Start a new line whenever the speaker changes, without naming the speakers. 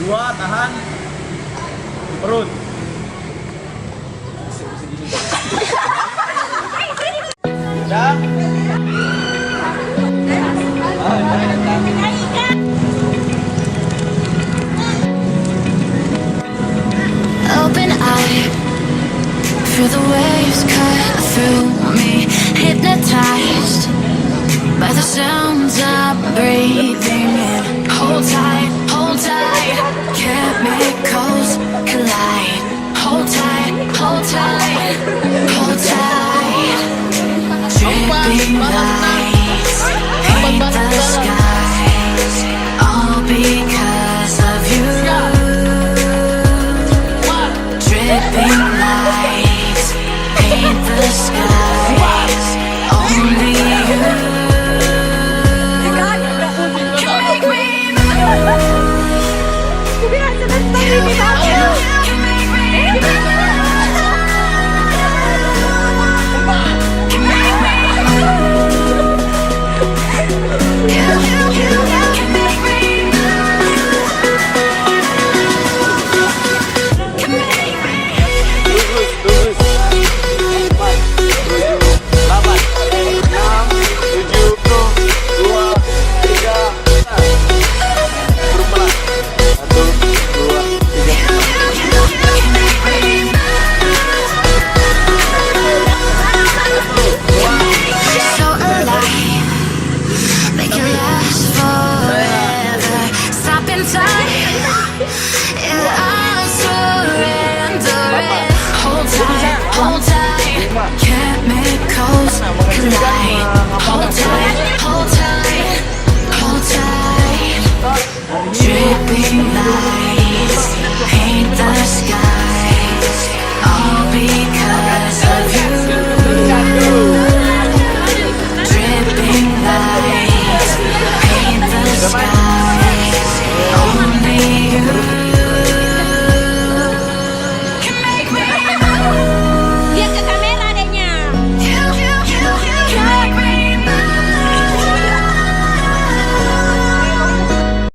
Dua, tahan. Perut. Udah.
Open eye, feel the waves cut through me, hypnotized by the sounds I'm breathing in. Hold tight, chemicals collide. Hold tight, hold tight, hold tight. Dripping lights paint the skies, all because of you. Dripping lights paint the skies, only you can make me move. Can make me move. Can make me move. You can make me move. Can make me.
8, 7, 6, 5, 4, 3, 2, 1. Berumlah. 1, 2, 3.
So alive, make it last forever. Stop in time, yeah, I'm surrendering. Hold tight, chemicals collide.